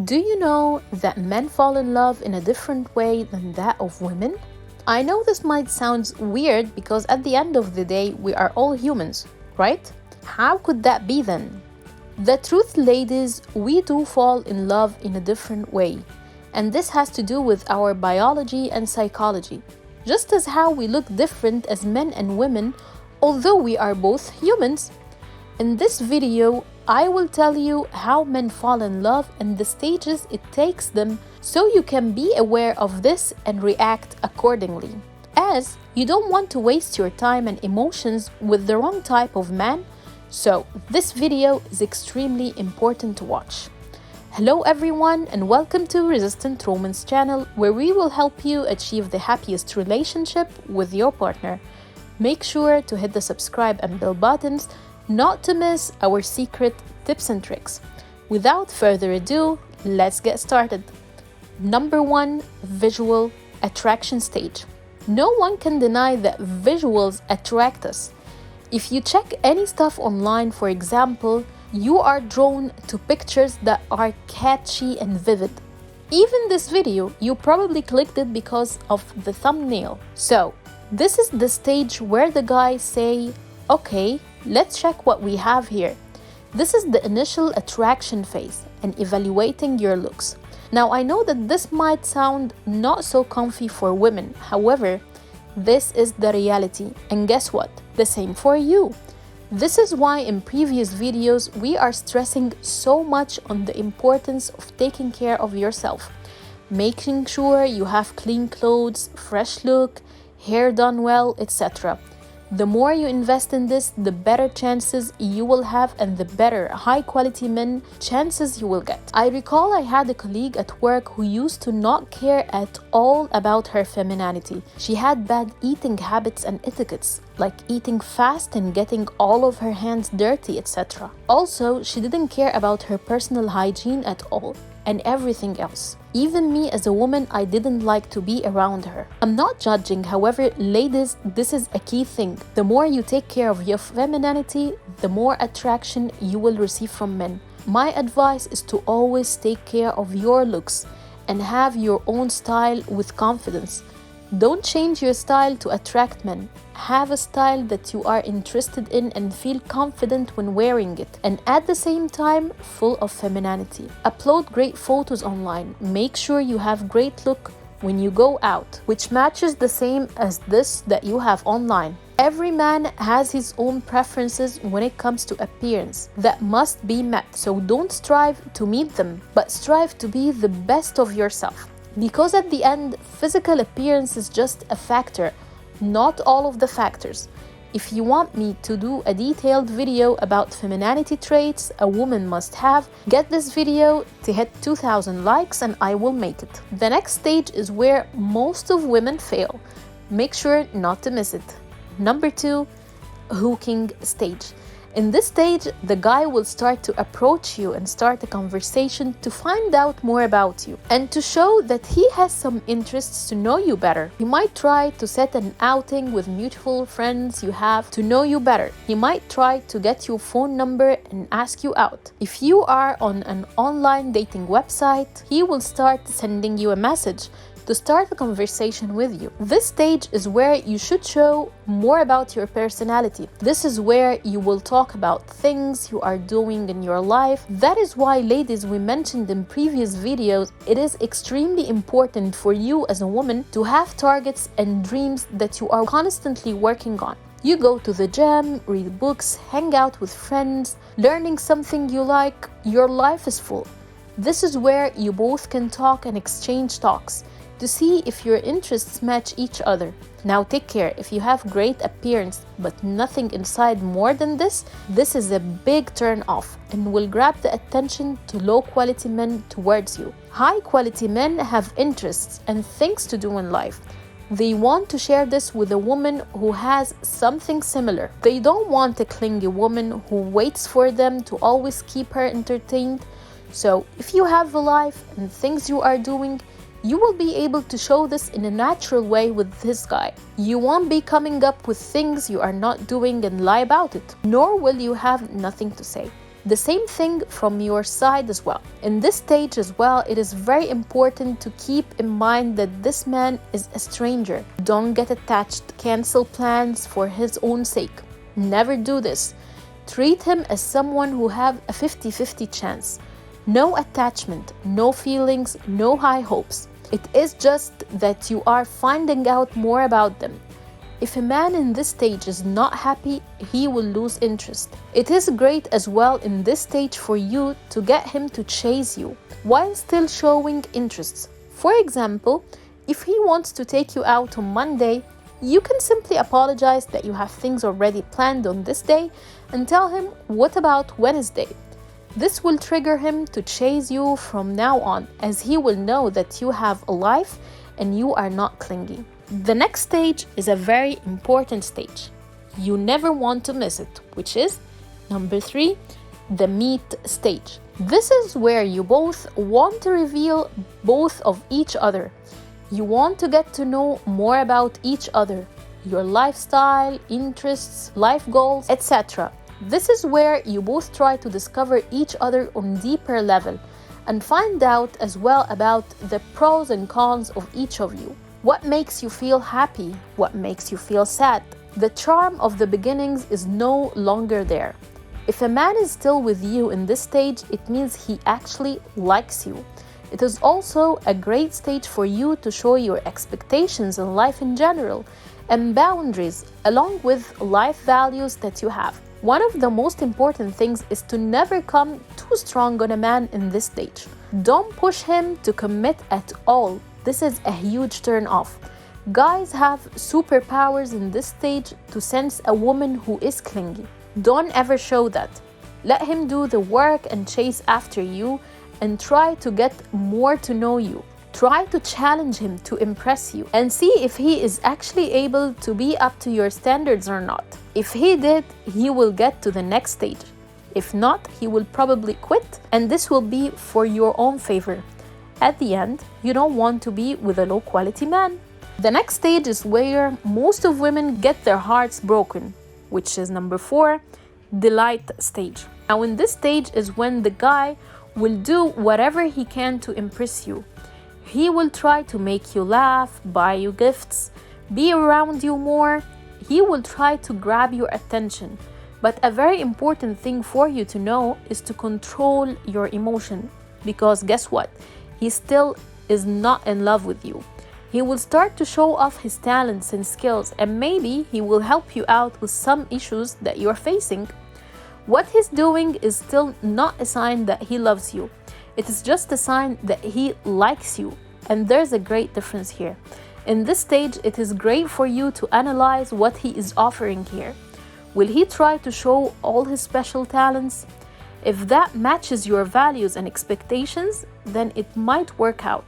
Do you know that men fall in love in a different way than that of women? I know this might sound weird because at the end of the day, we are all humans, right? How could that be then? The truth, ladies, we do fall in love in a different way. And this has to do with our biology and psychology. Just as how we look different as men and women, although we are both humans. In this video, I will tell you how men fall in love and the stages it takes them so you can be aware of this and react accordingly. As you don't want to waste your time and emotions with the wrong type of man, so this video is extremely important to watch. Hello everyone and welcome to Resistant Romance channel, where we will help you achieve the happiest relationship with your partner. Make sure to hit the subscribe and bell buttons not to miss our secret tips and tricks. Without further ado, let's get started. Number 1, visual attraction stage. No one can deny that visuals attract us. If you check any stuff online, for example, you are drawn to pictures that are catchy and vivid. Even this video, you probably clicked it because of the thumbnail. So, this is the stage where the guys say, okay, let's check what we have here. This is the initial attraction phase and evaluating your looks. Now, I know that this might sound not so comfy for women. However, this is the reality. And guess what? The same for you. This is why in previous videos, we are stressing so much on the importance of taking care of yourself. Making sure you have clean clothes, fresh look, hair done well, etc. The more you invest in this, the better chances you will have and the better high-quality men chances you will get. I recall I had a colleague at work who used to not care at all about her femininity. She had bad eating habits and etiquettes, like eating fast and getting all of her hands dirty, etc. Also, she didn't care about her personal hygiene at all and everything else. Even me as a woman, I didn't like to be around her. I'm not judging, however, ladies, this is a key thing. The more you take care of your femininity, the more attraction you will receive from men. My advice is to always take care of your looks and have your own style with confidence. Don't change your style to attract men. Have a style that you are interested in and feel confident when wearing it, and at the same time, full of femininity. Upload great photos online. Make sure you have great look when you go out, which matches the same as this that you have online. Every man has his own preferences when it comes to appearance that must be met, so don't strive to meet them, but strive to be the best of yourself. Because at the end, physical appearance is just a factor, not all of the factors. If you want me to do a detailed video about femininity traits a woman must have, get this video to hit 2,000 likes and I will make it. The next stage is where most of women fail. Make sure not to miss it. Number 2, hooking stage. In this stage, the guy will start to approach you and start a conversation to find out more about you and to show that he has some interests to know you better. He might try to set an outing with mutual friends you have to know you better. He might try to get your phone number and ask you out. If you are on an online dating website, he will start sending you a message to start a conversation with you. This stage is where you should show more about your personality. This is where you will talk about things you are doing in your life. That is why, ladies, we mentioned in previous videos, it is extremely important for you as a woman to have targets and dreams that you are constantly working on. You go to the gym, read books, hang out with friends, learning something you like, your life is full. This is where you both can talk and exchange talks to see if your interests match each other. Now take care, if you have great appearance but nothing inside more than this is a big turn off and will grab the attention to low quality men towards you. High quality men have interests and things to do in life. They want to share this with a woman who has something similar. They don't want a clingy woman who waits for them to always keep her entertained. So if you have a life and things you are doing, you will be able to show this in a natural way with this guy. You won't be coming up with things you are not doing and lie about it, nor will you have nothing to say. The same thing from your side as well. In this stage as well, it is very important to keep in mind that this man is a stranger. Don't get attached, cancel plans for his own sake. Never do this. Treat him as someone who have a 50-50 chance. No attachment, no feelings, no high hopes. It is just that you are finding out more about them. If a man in this stage is not happy, he will lose interest. It is great as well in this stage for you to get him to chase you while still showing interests. For example, if he wants to take you out on Monday, you can simply apologize that you have things already planned on this day and tell him, what about Wednesday? This will trigger him to chase you from now on, as he will know that you have a life and you are not clingy. The next stage is a very important stage. You never want to miss it, which is number 3, the meet stage. This is where you both want to reveal both of each other. You want to get to know more about each other, your lifestyle, interests, life goals, etc. This is where you both try to discover each other on deeper level and find out as well about the pros and cons of each of you. What makes you feel happy? What makes you feel sad? The charm of the beginnings is no longer there. If a man is still with you in this stage, it means he actually likes you. It is also a great stage for you to show your expectations in life in general and boundaries, along with life values that you have. One of the most important things is to never come too strong on a man in this stage. Don't push him to commit at all. This is a huge turn off. Guys have superpowers in this stage to sense a woman who is clingy. Don't ever show that. Let him do the work and chase after you and try to get more to know you. Try to challenge him to impress you and see if he is actually able to be up to your standards or not. If he did, he will get to the next stage. If not, he will probably quit, and this will be for your own favor. At the end, you don't want to be with a low-quality man. The next stage is where most of women get their hearts broken, which is number 4, delight stage. Now, in this stage is when the guy will do whatever he can to impress you. He will try to make you laugh, buy you gifts, be around you more. He will try to grab your attention. But a very important thing for you to know is to control your emotion, because guess what? He still is not in love with you. He will start to show off his talents and skills, and maybe he will help you out with some issues that you're facing. What he's doing is still not a sign that he loves you. It is just a sign that he likes you, and there's a great difference here. In this stage, it is great for you to analyze what he is offering here. Will he try to show all his special talents? If that matches your values and expectations, then it might work out.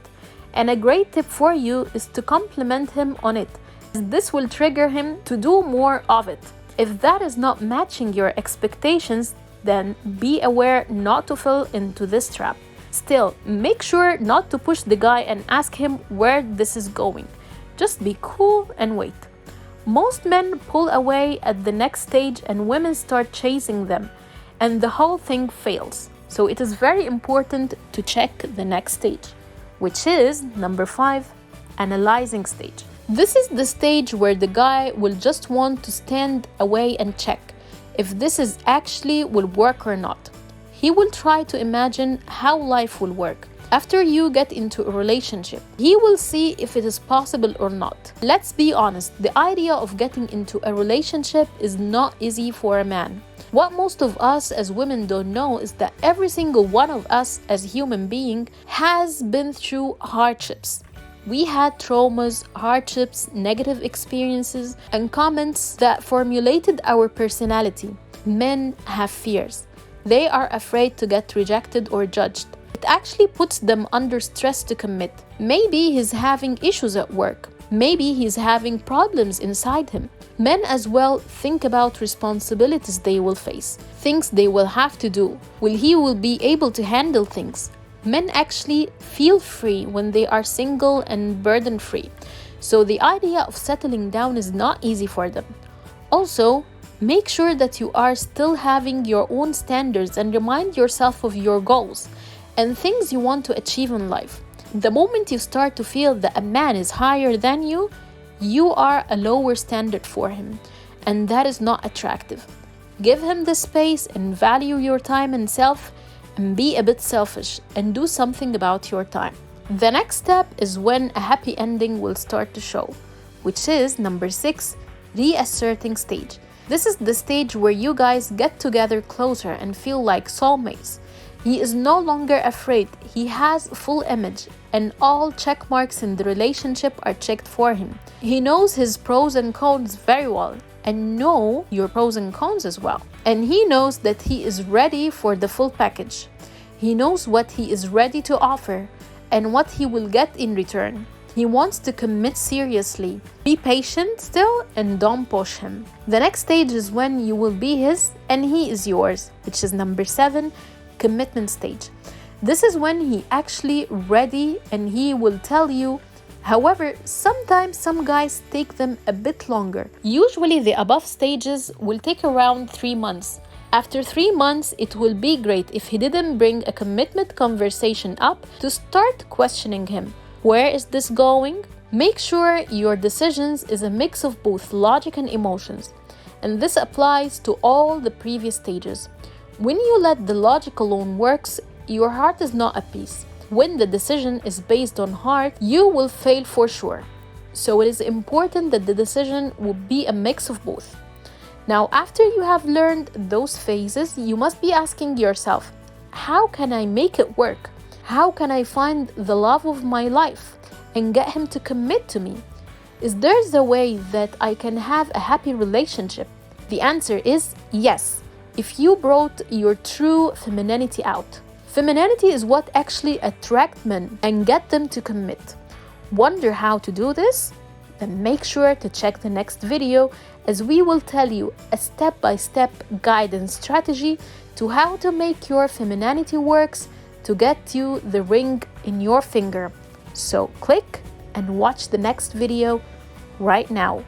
And a great tip for you is to compliment him on it. This will trigger him to do more of it. If that is not matching your expectations, then be aware not to fall into this trap. Still, make sure not to push the guy and ask him where this is going. Just be cool and wait. Most men pull away at the next stage and women start chasing them, and the whole thing fails. So it is very important to check the next stage, which is number 5, analyzing stage. This is the stage where the guy will just want to stand away and check if this is actually will work or not. He will try to imagine how life will work. After you get into a relationship, he will see if it is possible or not. Let's be honest, the idea of getting into a relationship is not easy for a man. What most of us as women don't know is that every single one of us as human being has been through hardships. We had traumas, hardships, negative experiences, and comments that formulated our personality. Men have fears. They are afraid to get rejected or judged. It actually puts them under stress to commit. Maybe he's having issues at work. Maybe he's having problems inside him. Men as well think about responsibilities they will face, things they will have to do. He will be able to handle things. Men actually feel free when they are single and burden-free. So the idea of settling down is not easy for them. Also, Make sure that you are still having your own standards and remind yourself of your goals and things you want to achieve in life. The moment you start to feel that a man is higher than you, you are a lower standard for him, and that is not attractive. Give him the space and value your time and self, and be a bit selfish and do something about your time. The next step is when a happy ending will start to show, which is number 6, reasserting stage. This is the stage where you guys get together closer and feel like soulmates. He is no longer afraid, he has full image, and all check marks in the relationship are checked for him. He knows his pros and cons very well, and know your pros and cons as well. And he knows that he is ready for the full package. He knows what he is ready to offer and what he will get in return. He wants to commit seriously. Be patient still and don't push him. The next stage is when you will be his and he is yours, which is number 7, commitment stage. This is when he actually ready and he will tell you. However, sometimes some guys take them a bit longer. Usually the above stages will take around 3 months. After 3 months, it will be great if he didn't bring a commitment conversation up to start questioning him. Where is this going? Make sure your decisions is a mix of both logic and emotions. And this applies to all the previous stages. When you let the logic alone works, your heart is not at peace. When the decision is based on heart, you will fail for sure. So it is important that the decision will be a mix of both. Now, after you have learned those phases, you must be asking yourself, how can I make it work? How can I find the love of my life and get him to commit to me? Is there a way that I can have a happy relationship? The answer is yes, if you brought your true femininity out. Femininity is what actually attracts men and get them to commit. Wonder how to do this? Then make sure to check the next video, as we will tell you a step-by-step guidance strategy to how to make your femininity works to get you the ring in your finger. So click and watch the next video right now.